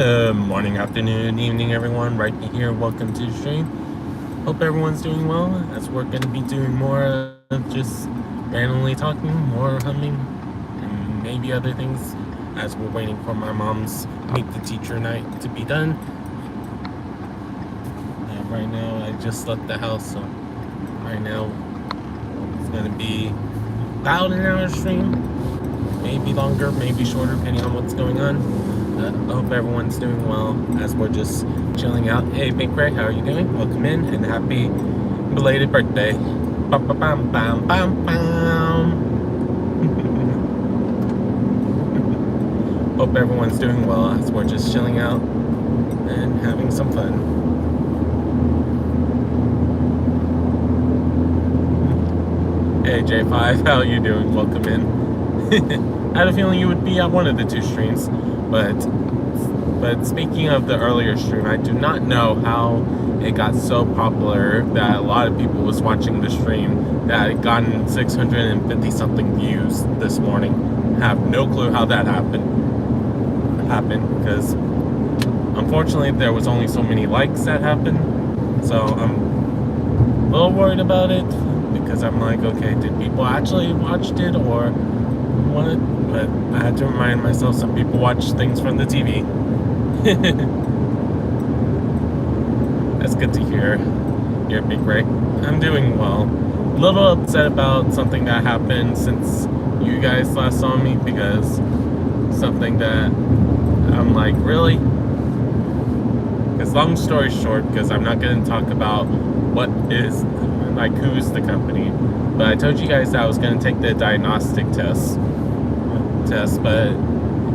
Morning, afternoon, evening, everyone. Rhypi here. Welcome to the stream. Hope everyone's doing well, as we're going to be doing more of just randomly talking, more humming, and maybe other things as we're waiting for my mom's Meet the Teacher night to be done. Right now, I just left the house, so right now it's going to be about an hour stream. Maybe longer, maybe shorter, depending on what's going on. I hope everyone's doing well as we're just chilling out. Hey, Big Greg, how are you doing? Welcome in and happy belated birthday. Bam, bam, bam, bam, bam. Hope everyone's doing well as we're just chilling out and having some fun. Hey, J5, how are you doing? Welcome in. I had a feeling you would be at one of the two streams, but speaking of the earlier stream, I do not know how it got so popular that a lot of people was watching the stream, that it gotten 650 something views this morning. I have no clue how that happened because unfortunately there was only so many likes that happened, so I'm a little worried about it because I'm like, okay, did people actually watched it or what? But I had to remind myself some people watch things from the TV. That's good to hear. You're Big Ray. I'm doing well. A little upset about something that happened since you guys last saw me, because something that I'm like, really? Because long story short, because I'm not going to talk about what is, like, who's the company, but I told you guys that I was going to take the diagnostic test, but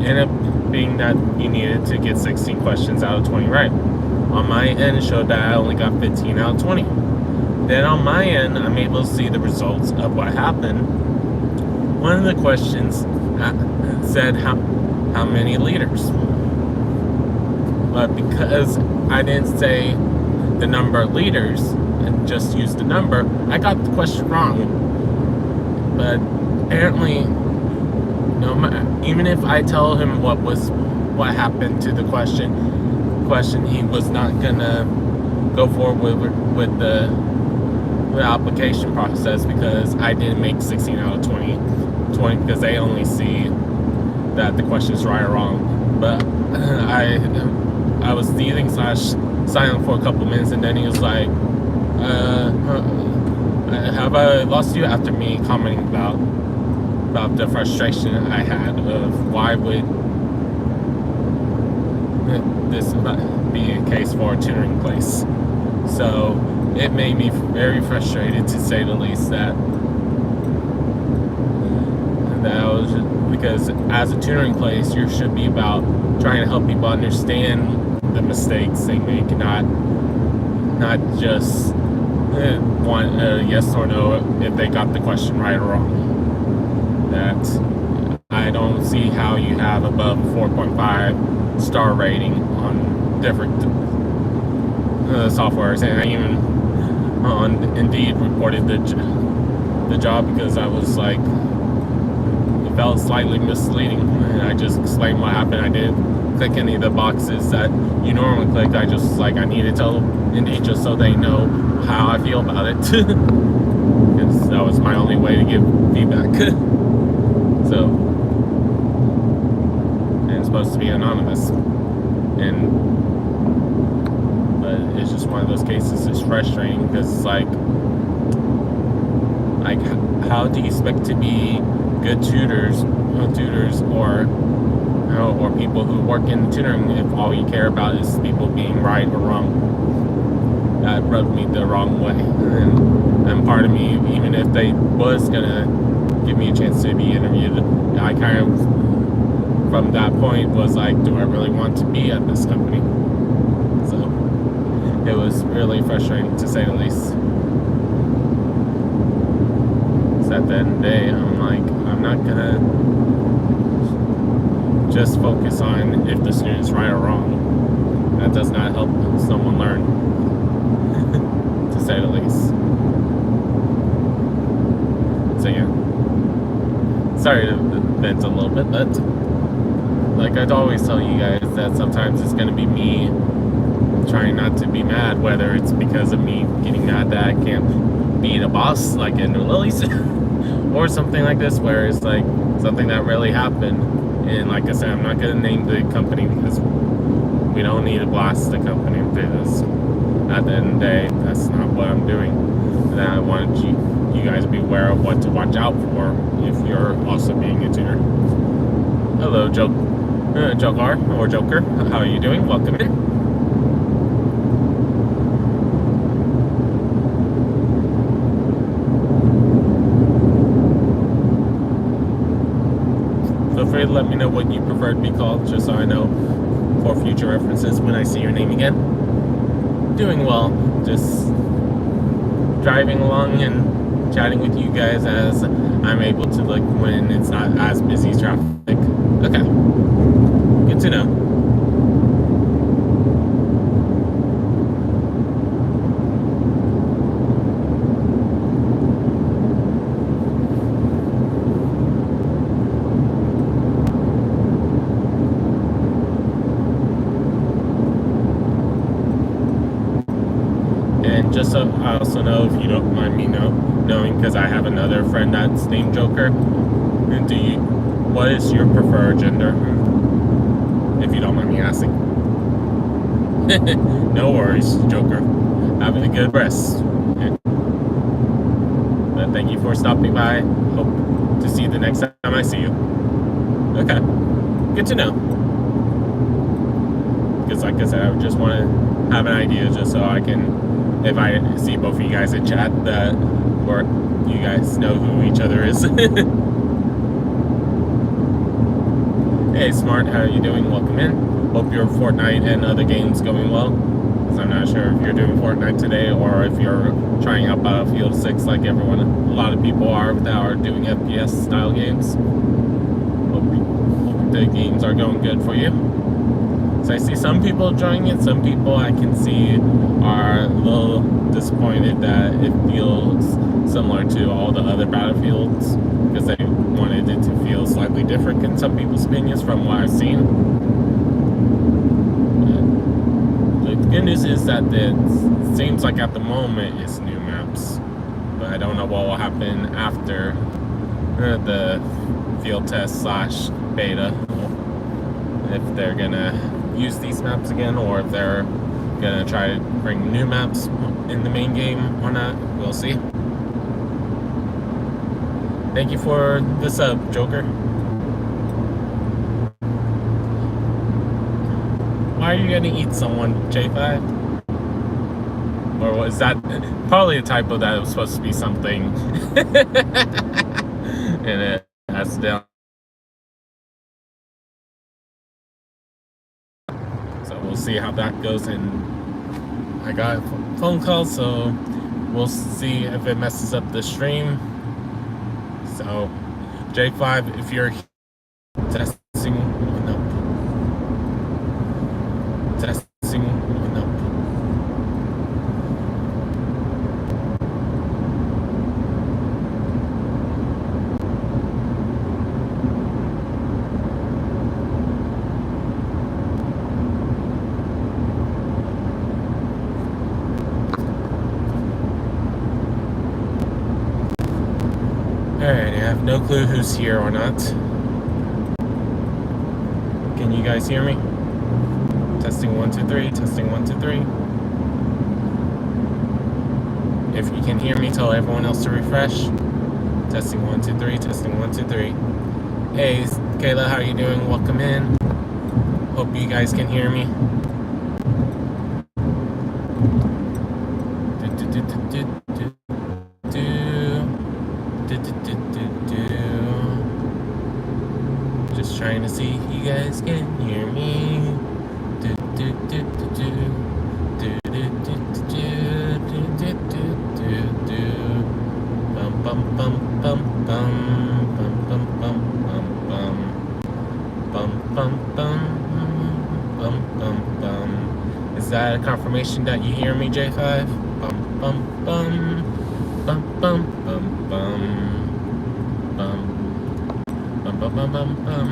ended up being that you needed to get 16 questions out of 20 right. On my end, it showed that I only got 15 out of 20. Then on my end, I'm able to see the results of what happened. One of the questions said how many liters, but because I didn't say the number of liters and just used the number, I got the question wrong. But apparently, even if I tell him what happened to the question, he was not gonna go forward with the application process, because I didn't make 16 out of 20 because they only see that the question is right or wrong. But I was teasing / silent for a couple minutes, and then he was like, have I lost you, after me commenting about the frustration I had of why would this be a case for a tutoring place. So it made me very frustrated, to say the least, that I was, because as a tutoring place, you should be about trying to help people understand the mistakes they make, not just want a yes or no if they got the question right or wrong. That I don't see how you have above 4.5 star rating on different softwares, and I even on Indeed reported the job because I was like, it felt slightly misleading, and I just explained what happened. I didn't click any of the boxes that you normally click. I just I need to tell Indeed just so they know how I feel about it, because that was my only way to give feedback. So, and it's supposed to be anonymous, but it's just one of those cases. It's frustrating because it's like how do you expect to be good tutors or people who work in tutoring if all you care about is people being right or wrong? That rubbed me the wrong way, and part of me, even if they was gonna give me a chance to be interviewed, I kind of, from that point, was like, do I really want to be at this company? So it was really frustrating, to say the least. So at the end of the day, I'm like, I'm not gonna just focus on if the student's right or wrong. That does not help someone learn, to say the least. So yeah. Sorry to vent a little bit, but like I'd always tell you guys that sometimes it's gonna be me trying not to be mad, whether it's because of me getting mad that I can't beat a boss like in Lily's, or something like this, where it's like something that really happened. And like I said, I'm not gonna name the company because we don't need to blast the company through this. At the end of the day, that's not what I'm doing. And I want you guys to be aware of what to watch out for if you're also being a tuner. Hello, Joker or Joker. How are you doing? Welcome in. Feel free to let me know what you prefer to be called, just so I know for future references when I see your name again. Doing well, just driving along and chatting with you guys as I'm able to look when it's not as busy traffic. Okay, good to know. And just so I also know, if you don't mind me knowing, because I have another friend that's named Joker, what is your preferred gender? If you don't mind me asking. No worries, Joker. Having a good rest. But thank you for stopping by. Hope to see you the next time I see you. Okay, good to know. Because like I said, I just want to have an idea just so I can, if I see both of you guys in chat, that or you guys know who each other is. Hey, Smart, how are you doing? Welcome in. Hope your Fortnite and other games going well. Because I'm not sure if you're doing Fortnite today or if you're trying out Battlefield 6 like everyone. A lot of people are that are doing FPS style games. Hope the games are going good for you. So I see some people enjoying it. Some people I can see are a little disappointed that it feels similar to all the other Battlefields because they wanted it to feel slightly different in some people's opinions from what I've seen. But the good news is that it seems like at the moment it's new maps. But I don't know what will happen after the field test / beta. If they're gonna use these maps again or if they're gonna try to bring new maps in the main game or not. We'll see. Thank you for the sub, Joker. Why are you gonna eat someone, J5? Or was that probably a typo that it was supposed to be something and it has down. So we'll see how that goes. And I got a phone call, so we'll see if it messes up the stream. So J5, if you're testing one up. Testing one up. Alright, I have no clue who's here or not. Can you guys hear me? Testing 1 2 3, testing 1 2 3. If you can hear me, tell everyone else to refresh. Testing 1 2 3, testing 1 2 3. Hey Kayla, how are you doing? Welcome in. Hope you guys can hear me. Just trying to see if you guys can hear me. Bum bum bum bum bum bum bum bum bum bum bum bum bum bum bum. Is that a confirmation that you hear me, J5? Bum bum bum bum bum bum bum bum bum bum bum bum bum.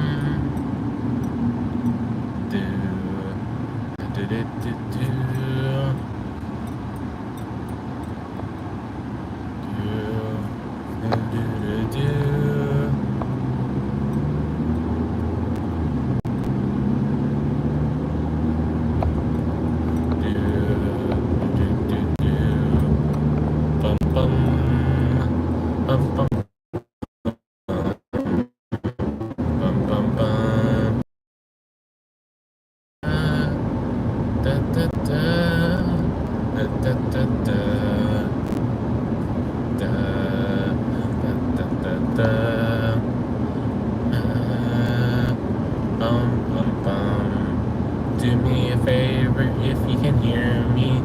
Do me a favor if you can hear me.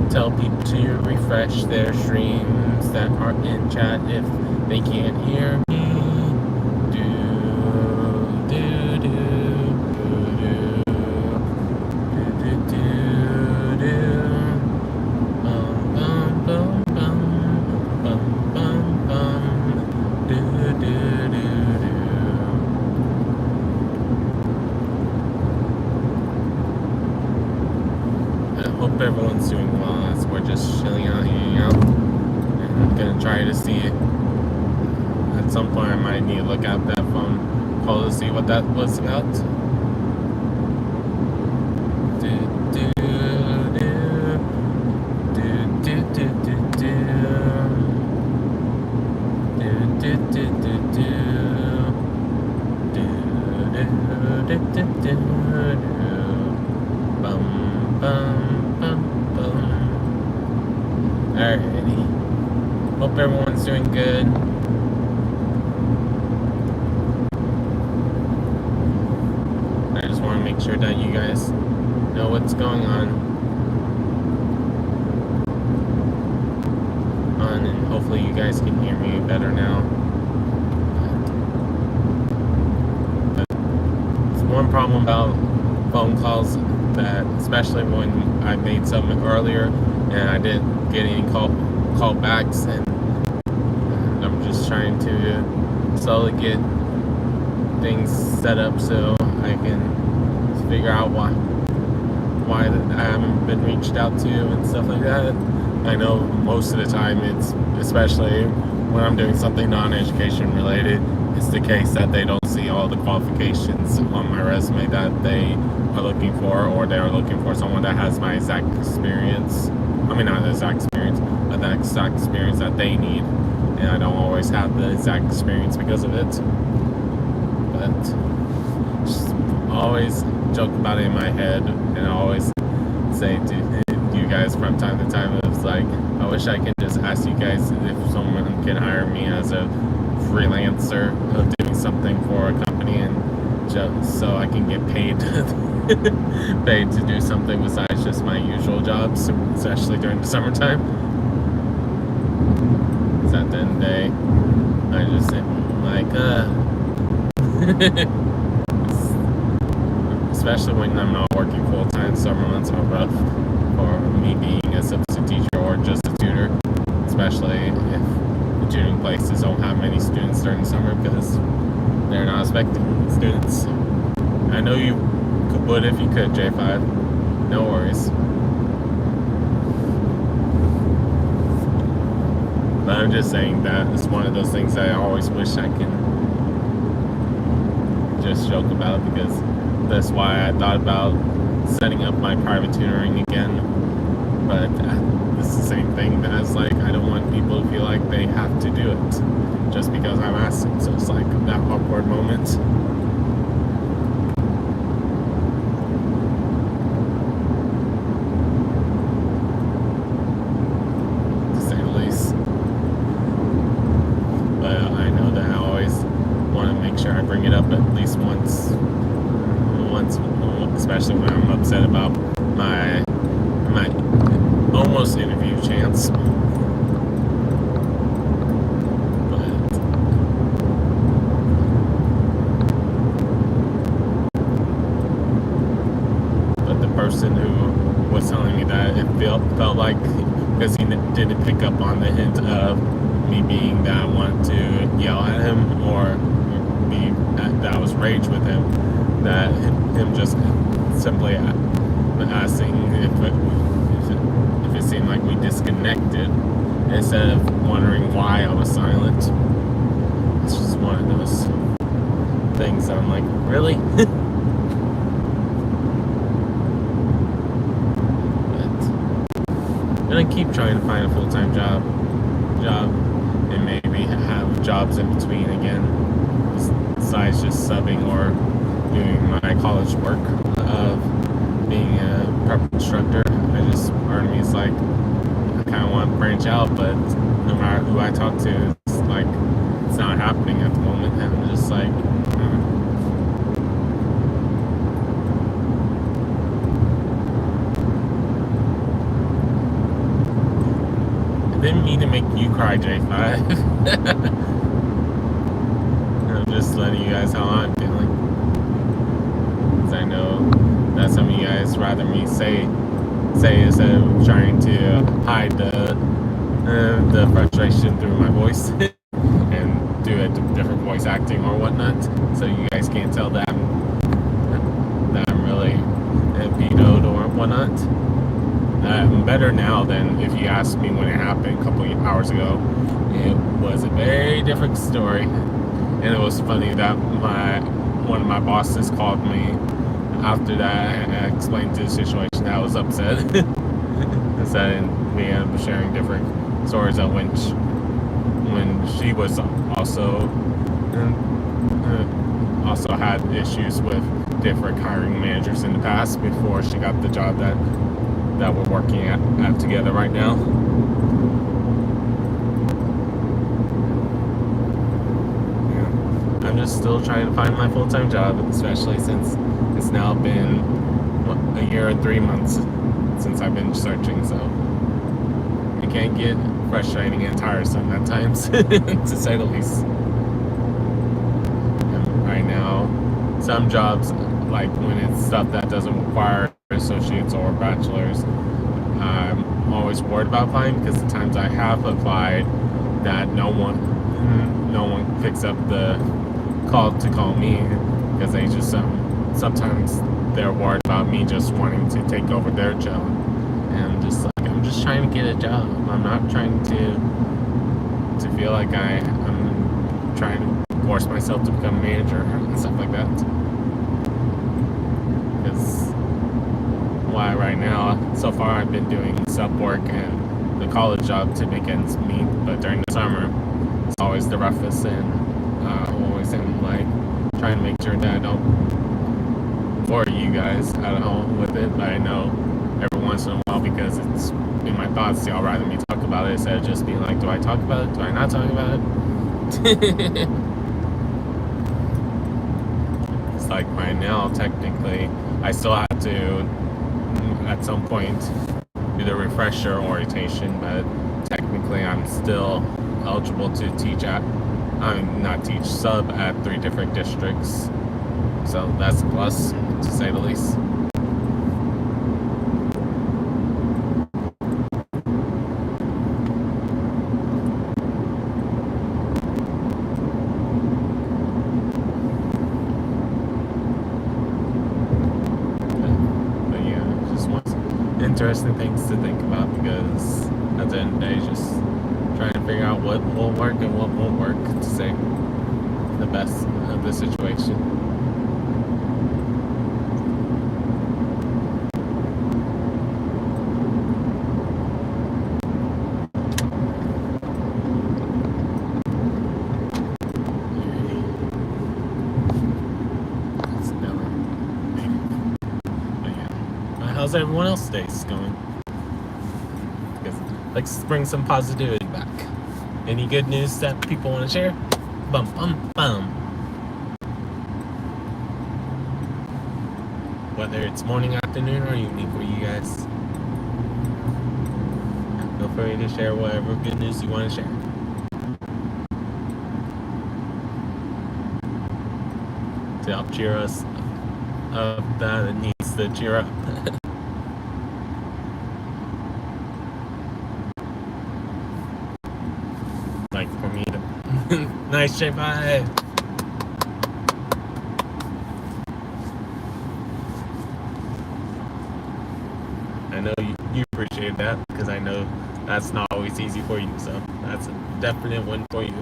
Tell people to refresh their streams that aren't in chat if they can't hear me. Do, do, do, do, do, do, do, do. Bum, bum, bum, bum, bum, bum, bum. Do, do, do, do. Hope everyone's doing well as we're just chilling out, hanging out. And I'm gonna try to see. At some point, I might need to look at that phone call to see what that was about. Do, do, do, do, do, do, do, do. Do, do, do, do, do. Do, do, do, do, do, do. Bum, bum. Alrighty. Hope everyone's doing good. I just want to make sure that you guys know what's going on. And hopefully you guys can hear me better now. But it's one problem about phone calls that, especially when I made some earlier and I didn't get any callbacks, and I'm just trying to slowly get things set up so I can figure out why I haven't been reached out to and stuff like that. I know most of the time it's, especially when I'm doing something non-education related, it's the case that they don't see all the qualifications on my resume that they are looking for, or they're looking for someone that has my exact experience. I mean, not the exact experience, but the exact experience that they need. And I don't always have the exact experience because of it. But just always joke about it in my head, and I always say to you guys from time to time, it's like, I wish I could just ask you guys if someone can hire me as a freelancer of doing something for a company, and just so I can get paid paid to do something besides just my usual jobs, especially during the summertime. Because at the end of the day, I just like especially when I'm not working full-time. Summer months are rough for me being a substitute teacher or just a tutor, especially if the tutoring places don't have many students during the summer because they're not expecting students. I know you would if you could, J5. No worries. But I'm just saying that it's one of those things I always wish I can just joke about, because that's why I thought about setting up my private tutoring again. But it's the same thing that it's like, I don't want people to feel like they have to do it just because I'm asked them. So it's like that awkward moment. To say the least. But I know that I always want to make sure I bring it up at least once, especially when I'm upset about my almost interview chance. But the person who was telling me that it felt like, because he didn't pick up on the hint of me being that I wanted to yell at him, or me that I was rage with him, that him just simply asking if it seemed like we disconnected instead of wondering why I was silent. It's just one of those things that I'm like, really? But I'm gonna keep trying to find a full-time job, and maybe have jobs in between again, besides just subbing or doing my college work of being a prep instructor. Part of me is like, I kind of want to branch out, but no matter who I talk to, it's like, it's not happening at the moment, and I'm just like, I didn't mean to make you cry, J5. I'm just letting you guys know how I'm feeling. Because I know that some of you guys rather me say instead of trying to hide the frustration through my voice and do a different voice acting or whatnot, so you guys can't tell that I'm really vetoed or whatnot. I'm better now than if you asked me when it happened a couple of hours ago. It was a very different story, and it was funny that one of my bosses called me after that. I explained the situation. I was upset. And we ended up sharing different stories of when she was also had issues with different hiring managers in the past before she got the job that we're working at together right now. Yeah. I'm just still trying to find my full-time job, especially since it's now been a year and 3 months since I've been searching, so it can get frustrating and tiresome at times, to say the least. And right now, some jobs, like when it's stuff that doesn't require associates or bachelors, I'm always worried about applying, because the times I have applied that no one picks up the call to call me, because they just sometimes they're worried about me just wanting to take over their job, and I'm just trying to get a job. I'm not trying to feel like I'm trying to force myself to become a manager and stuff like that. Because why right now, so far I've been doing sub work and the college job to make ends meet, but during the summer it's always the roughest, and always am like trying to make sure that I don't bore you guys at home with it. But I know every once in a while, because it's in my thoughts, y'all rather me talk about it instead of just being like, do I talk about it? Do I not talk about it? It's like right now, technically, I still have to, at some point, do the refresher orientation, but technically I'm still eligible to teach sub at 3 different districts. So that's a plus, to say the least. But yeah, just one interesting things to think about, because at the end of the day, just trying to figure out what will work and what won't work to say the best of the situation. How's everyone else's days going? Because let's bring some positivity back. Any good news that people want to share? Bum, bum, bum. Whether it's morning, afternoon, or evening for you guys. Feel free to share whatever good news you want to share. To help cheer us up that needs to cheer up. Like for me to nice J5. I know you appreciate that because I know that's not always easy for you. So that's a definite win for you.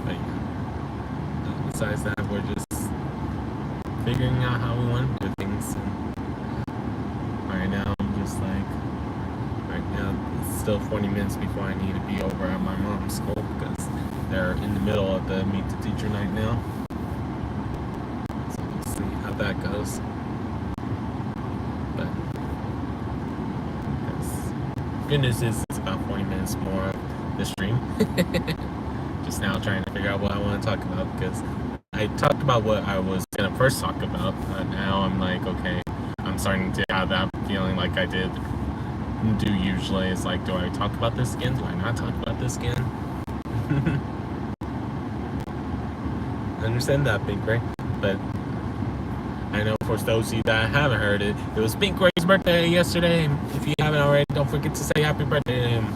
But yeah, besides that, we're just figuring out how we want to do things. And right now, I'm just like, right now, it's still 40 minutes before I need to be over at my mom's school because they're in the middle of the meet the teacher night now. So we'll see how that goes. But good news is it's about 40 minutes more of the stream. Just now trying to figure out what I want to talk about because I talked about what I was going to first talk about, but now I'm like, okay, I'm starting to have that feeling like I do usually. It's like, do I talk about this again? Do I not talk about this again? I understand that, Pink Ray, but I know for those of you that haven't heard it, it was Pink Ray's birthday yesterday. If you haven't already, don't forget to say happy birthday to him.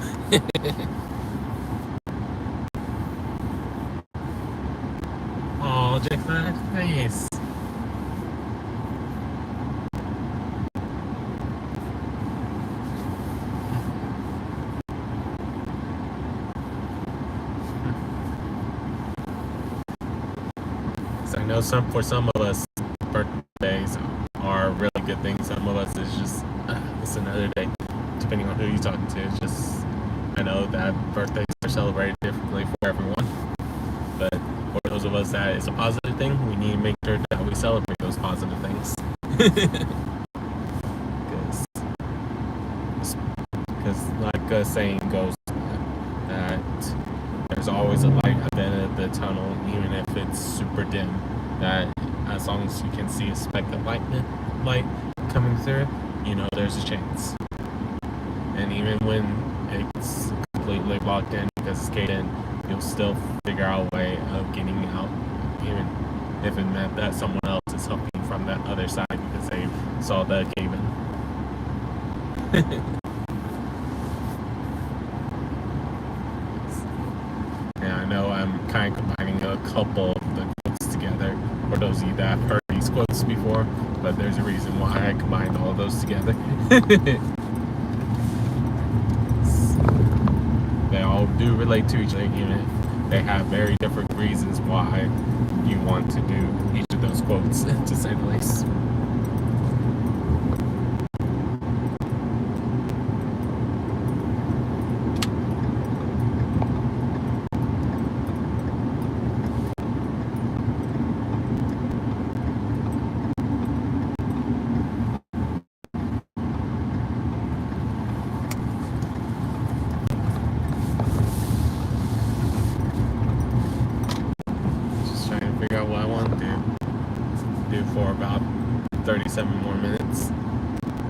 Oh, Jack, nice. So I know for some of us, birthdays are really good things. Some of us is just it's another day, depending on who you're talking to. It's just I know that birthdays are celebrated differently for everyone, but for those of us that it's a positive thing, we need to make sure that we celebrate those positive things. Because like a saying goes that there's always a light at the end of the tunnel, even if it's super dim. That as long as you can see a speck of light coming through, you know there's a chance. And even when it's completely blocked in because it's gated in, you'll still figure out a way of getting out, even if it meant that someone else is helping from that other side because they saw the cave in. Yeah, I know I'm kind of combining a couple of the quotes together for those of you that have heard these quotes before, but there's a reason why I combined all of those together. They all do relate to each other, even if they have very different reasons why you want to do each of those quotes, to say the least. Figure out what I want to do for about 37 more minutes,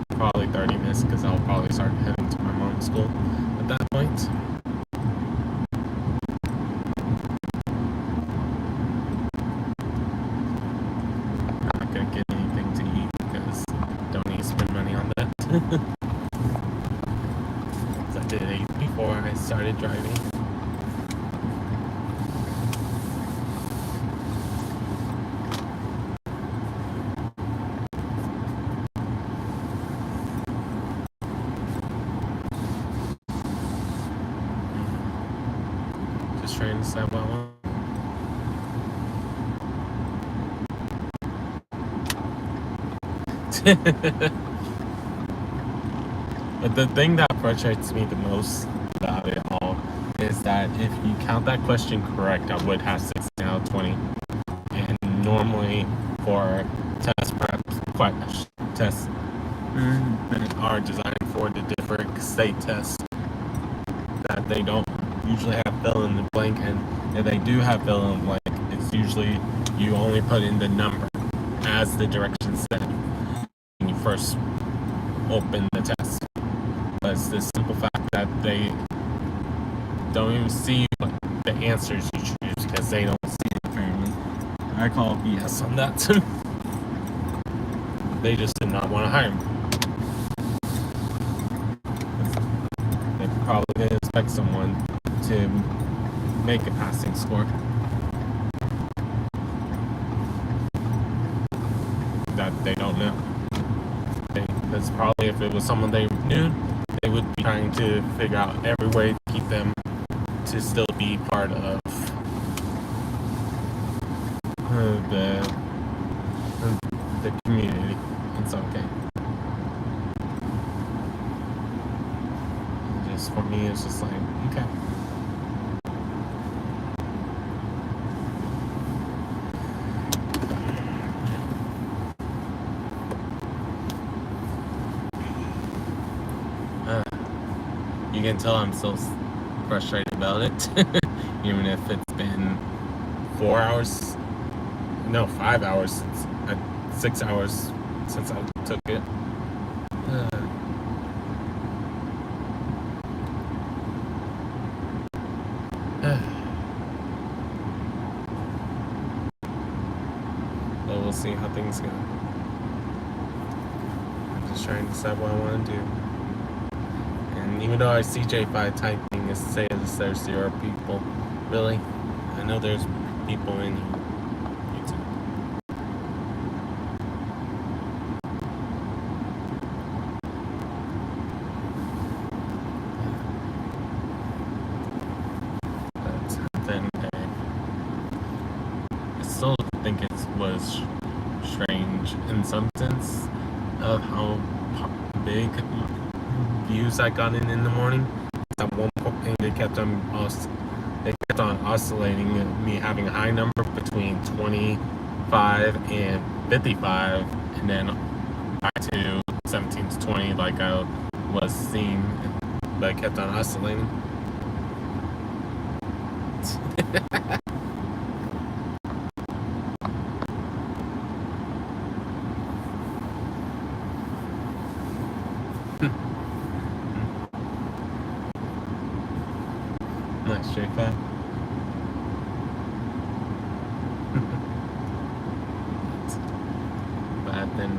probably 30 minutes, because I'll probably start heading to my mom's school at that point. I'm not gonna get anything to eat because I don't need to spend money on that. I did eat before I started driving. Trying to decide what I want. But the thing that frustrates me the most about it all is that if you count that question correct, I would have 16 out of 20. And normally for test prep tests are designed for the different state tests that they don't usually have fill in the blank, and if they do have fill in the blank, it's usually you only put in the number as the directions said when you first open the test. But it's the simple fact that they don't even see what the answers you choose because they don't see it apparently. I call BS on that. They just did not want to hire me. They probably didn't expect someone to make a passing score that they don't know. Because probably if it was someone they knew, they would be trying to figure out every way to keep them to still be part of the community. It's okay. Just for me, it's just like, okay. You can tell I'm still frustrated about it, even if it's been 4 hours, no, 5 hours since, 6 hours since I took it. But we'll see how things go. I'm just trying to decide what I want to do. And even though I see J5 typing, it says there's 0 people. Really? I know there's people in YouTube. But then I still think it was strange in some sense of how big views I got in the morning. At one point, they kept on oscillating, me having a high number between 25 and 55, and then back to 17 to 20, like I was seeing, but it kept on oscillating. Nice, J5. But then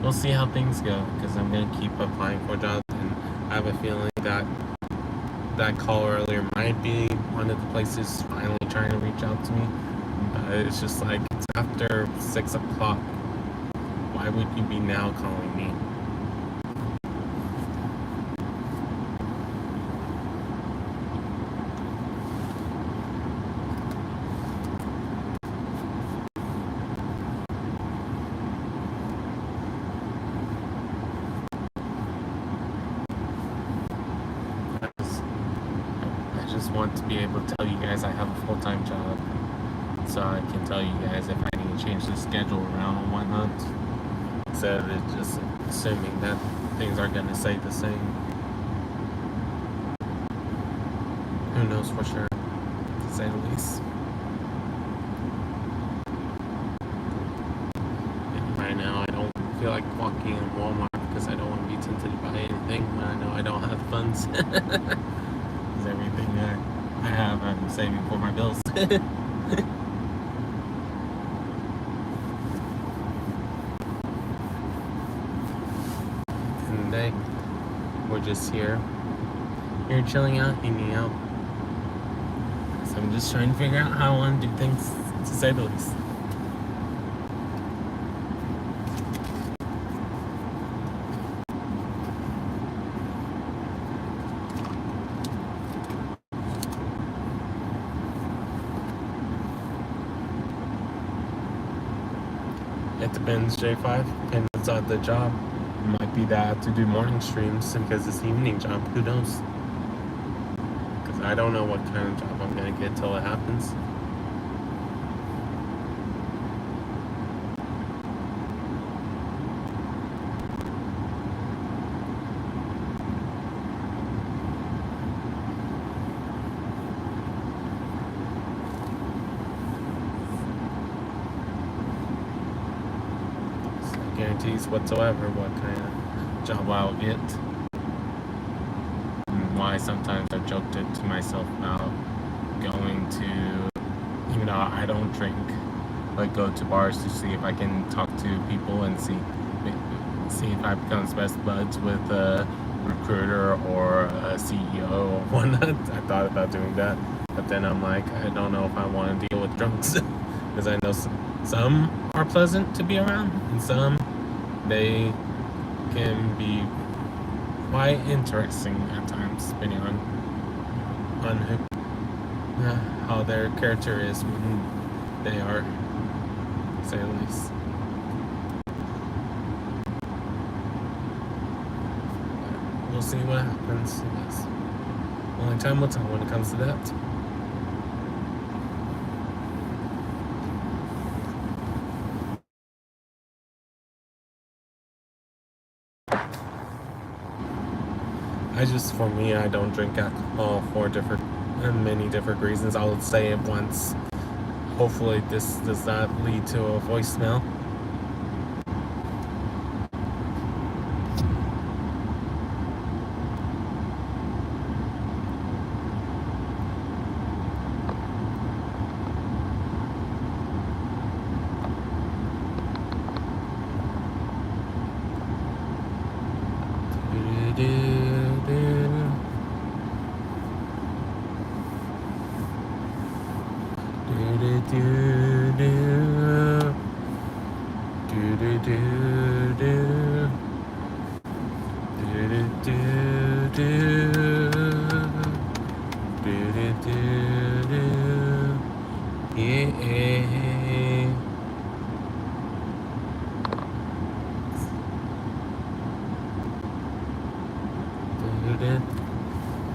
we'll see how things go, because I'm going to keep applying for jobs, and I have a feeling that that call earlier might be one of the places finally trying to reach out to me. But it's just like, it's after 6 o'clock. Why would you be now calling me? I just want to be able to tell you guys I have a full-time job, so I can tell you guys if I need to change the schedule around and whatnot, instead of just assuming that things are going to stay the same. Who knows for sure, to say the least. And right now I don't feel like walking in Walmart because I don't want to be tempted to buy anything, but I know I don't have funds. Everything I have, I'm saving for my bills. And today, we're just here chilling out, hanging out. So I'm just trying to figure out how I want to do things, to say the least. It depends, J5. Depends on the job. It might be that I have to do morning streams because it's evening job. Who knows? Because I don't know what kind of job I'm going to get till it happens. Guarantees whatsoever what kind of job I'll get. And why sometimes I joked it to myself about I don't drink, like go to bars to see if I can talk to people and see if I become best buds with a recruiter or a CEO or whatnot. I thought about doing that, but then I'm like, I don't know if I want to deal with drunks because I know some are pleasant to be around and some they can be quite interesting at times, depending on who, how their character is when they are, to say the least. But we'll see what happens. Only time will tell when it comes to that. For me, I don't drink alcohol for many different reasons. I'll say it once. Hopefully this does not lead to a voicemail.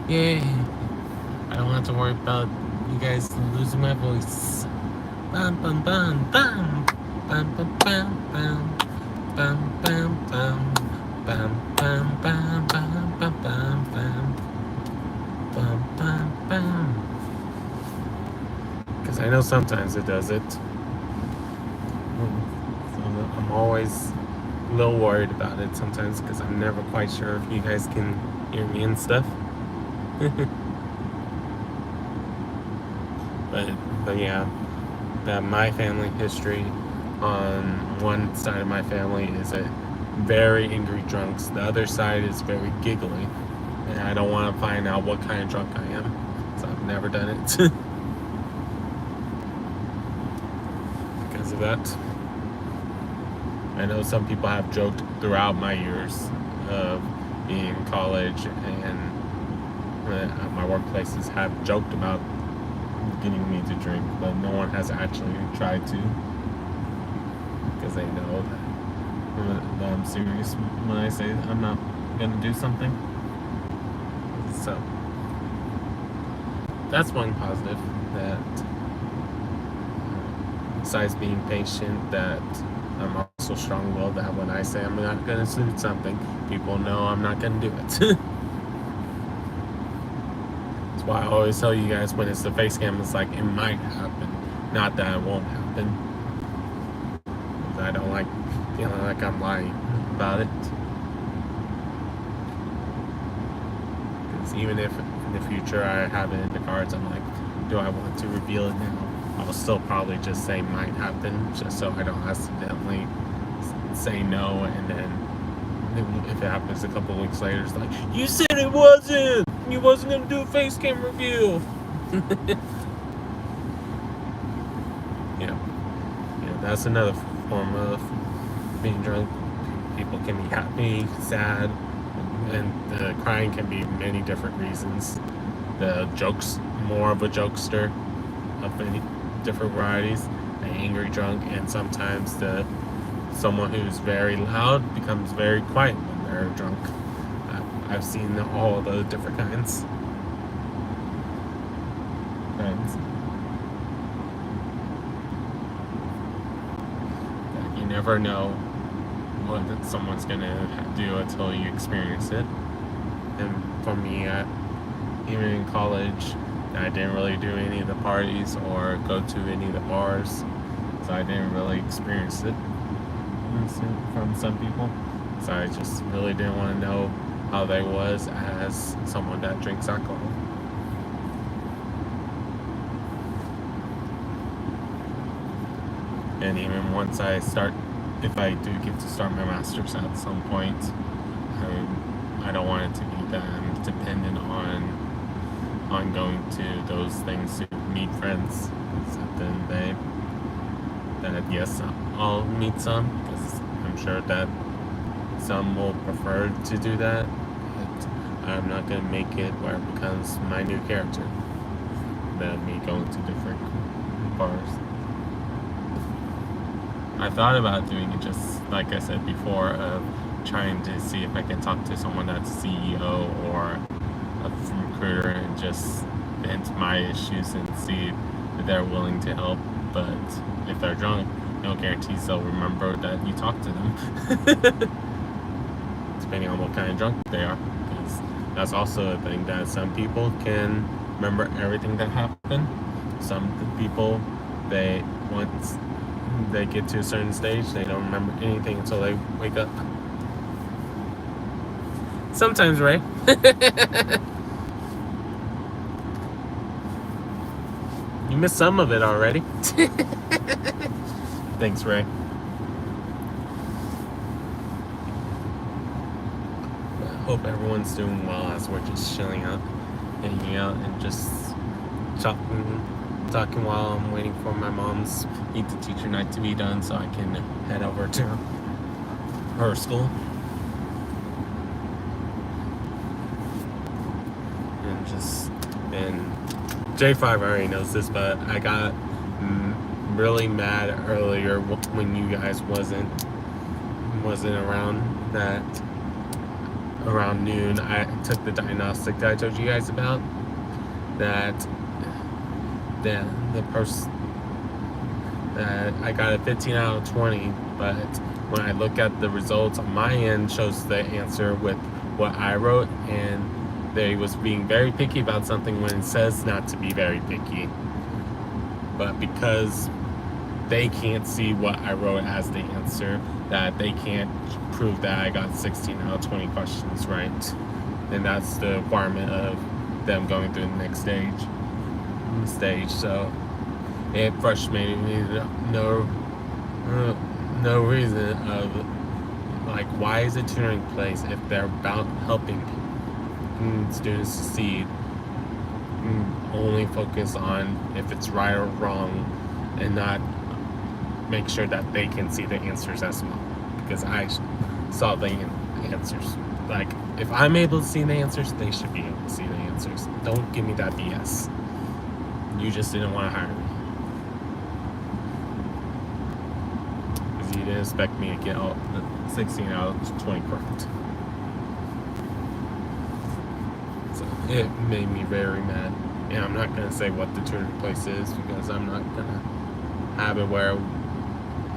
Yeah, I don't have to worry about you guys losing my voice. Bum bum bum bum bum bum bum bum bum bum bum bum bum bum bum bum bum bum bum. Because I know sometimes it does it. So I'm always a little worried about it sometimes because I'm never quite sure if you guys can hear me and stuff. but yeah, my family history on one side of my family is a very angry drunks. The other side is very giggly, and I don't want to find out what kind of drunk I am, so I've never done it because of that. I know some people have joked throughout my years of being in college and my workplaces have joked about getting me to drink, but no one has actually tried to because they know that I'm serious when I say I'm not gonna do something. So that's one positive, that besides being patient, that I'm also strong-willed, that when I say I'm not gonna do something, people know I'm not gonna do it. That's why I always tell you guys when it's the face cam, it's like it might happen, not that it won't happen. I don't like feeling like I'm lying about it. Because even if in the future I have it in the cards, I'm like, do I want to reveal it now? I'll still probably just say might happen, just so I don't accidentally say no, and then if it happens a couple weeks later, it's like, you said it wasn't! You wasn't gonna do a face cam review! Yeah, that's another form of being drunk. People can be happy, sad, and the crying can be many different reasons. The joke's more of a jokester of many different varieties, an angry drunk, and sometimes someone who's very loud becomes very quiet when they're drunk. I've seen all the different kinds. You never know what someone's gonna do until you experience it. And for me, even in college, I didn't really do any of the parties or go to any of the bars, so I didn't really experience it from some people. So I just really didn't want to know how they was as someone that drinks alcohol. And even once if I do get to start my master's at some point, I don't want it to be that I'm dependent on going to those things to meet friends. So then yes, I'll meet some, because I'm sure that some will prefer to do that, but I'm not going to make it where it becomes my new character, than me going to different bars. I thought about doing it, just like I said before, of trying to see if I can talk to someone that's CEO or a recruiter and just vent my issues and see if they're willing to help. But if they're drunk, no guarantees they'll remember that you talked to them. Depending on what kind of drunk they are. Because that's also a thing, that some people can remember everything that happened. Some people, once they get to a certain stage, they don't remember anything until they wake up. Sometimes, Ray. You missed some of it already. Thanks, Ray. I hope everyone's doing well as we're just chilling out, hanging out, and just talking while I'm waiting for my mom's Eat the Teacher night to be done so I can head over to her school. And J5 already knows this, but I got really mad earlier when you guys wasn't around. That around noon I took the diagnostic that I told you guys about. That the person that I got a 15 out of 20, but when I look at the results on my end, shows the answer with what I wrote, and they was being very picky about something when it says not to be very picky. But because they can't see what I wrote as the answer, that they can't prove that I got 16 out of 20 questions right. And that's the requirement of them going through the next stage. So it frustrated me, no reason of, like, why is a tutoring place if they're about helping students succeed, only focus on if it's right or wrong and not make sure that they can see the answers as well. Because I saw the answers. Like, if I'm able to see the answers, they should be able to see the answers. Don't give me that BS. You just didn't want to hire me. Because you didn't expect me to get all 16 out of 20 correct. So it made me very mad. And I'm not going to say what the tutoring place is, because I'm not going to have it where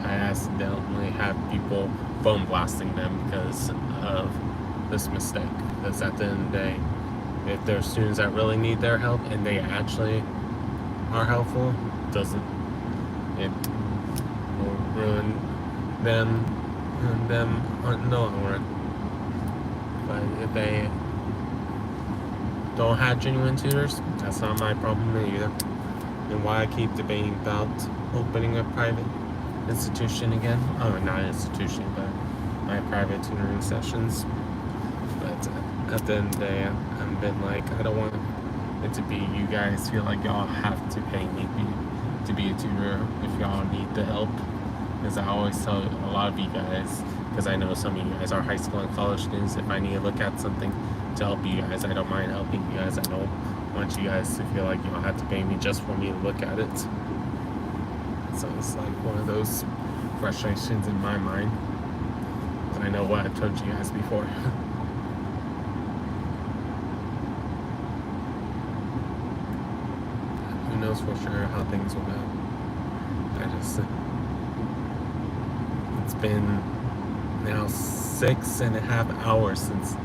I accidentally have people phone blasting them because of this mistake. Because at the end of the day, if there's students that really need their help and they actually are helpful, it will ruin them in the long run. But if they don't have genuine tutors, that's not my problem either. And why I keep debating about opening a private institution again. Oh, not an institution, but my private tutoring sessions. But at the end of the day, I've been like, I don't want it to be you guys feel like y'all have to pay me to be a tutor if y'all need the help. Because I always tell a lot of you guys, because I know some of you guys are high school and college students, if I need to look at something to help you guys, I don't mind helping you guys. I don't want you guys to feel like y'all have to pay me just for me to look at it. So it's like one of those frustrations in my mind. I know what I told you guys before. Who knows for sure how things will go. It's been now 6.5 hours since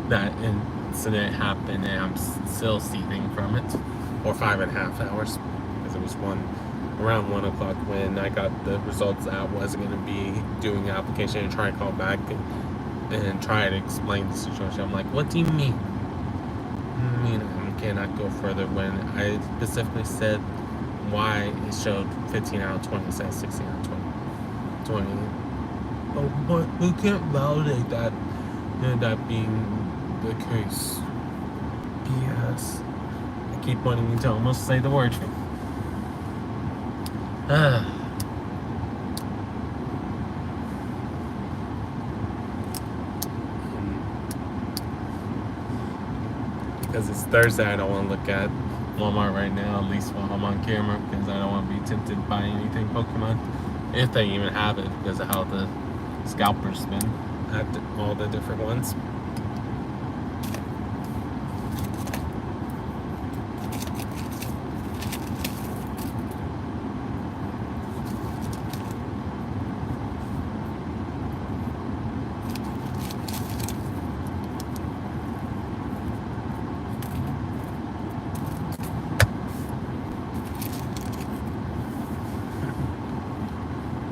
that incident happened, and I'm still seething from it. Or 5.5 hours, because it was around 1 o'clock when I got the results that I wasn't going to be doing the application, and try to call back and try to explain the situation. I'm like, what do you mean? I cannot go further when I specifically said why it showed 15 out of 20 instead of 16 out of 20. 20. Oh, but we can't validate that, that being the case. Yes. I keep wanting you to almost say the word. Because it's Thursday, I don't want to look at Walmart right now, at least while I'm on camera, because I don't want to be tempted by anything Pokemon, if they even have it, because of how the scalpers spin at all the different ones.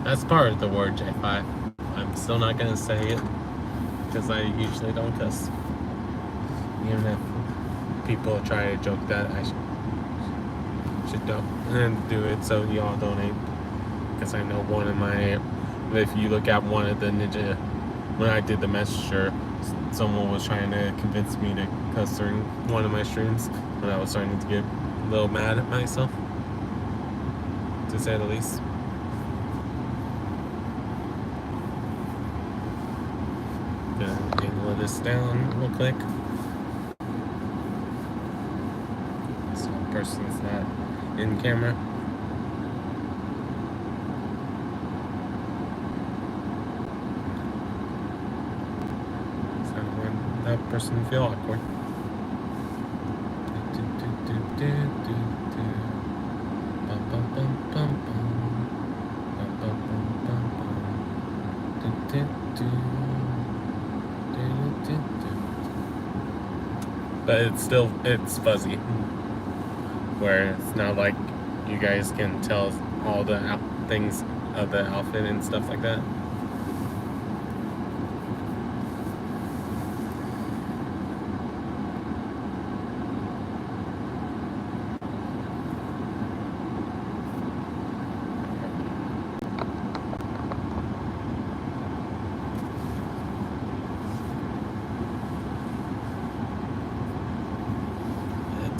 That's part of the word J5. I'm still not gonna say it because I usually don't cuss. Even if people try to joke that I should do it so y'all donate. Because I know one of my, if you look at one of the Ninja, when I did the messenger, someone was trying to convince me to cuss during one of my streams when I was starting to get a little mad at myself, to say the least. Gonna angle this down real quick. So the person's not in camera. So when that person feel awkward. But it's fuzzy, where it's not like you guys can tell all the things of the outfit and stuff like that.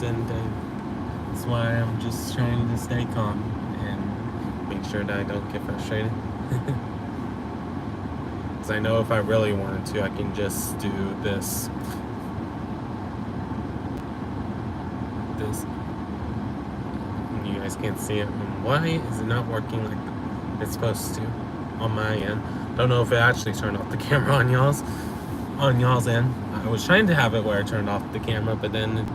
And that's why I'm just trying to stay calm and make sure that I don't get frustrated. Because I know if I really wanted to, I can just do this. You guys can't see it. Why is it not working like it's supposed to on my end? Don't know if it actually turned off the camera on y'all's end. I was trying to have it where it turned off the camera, but then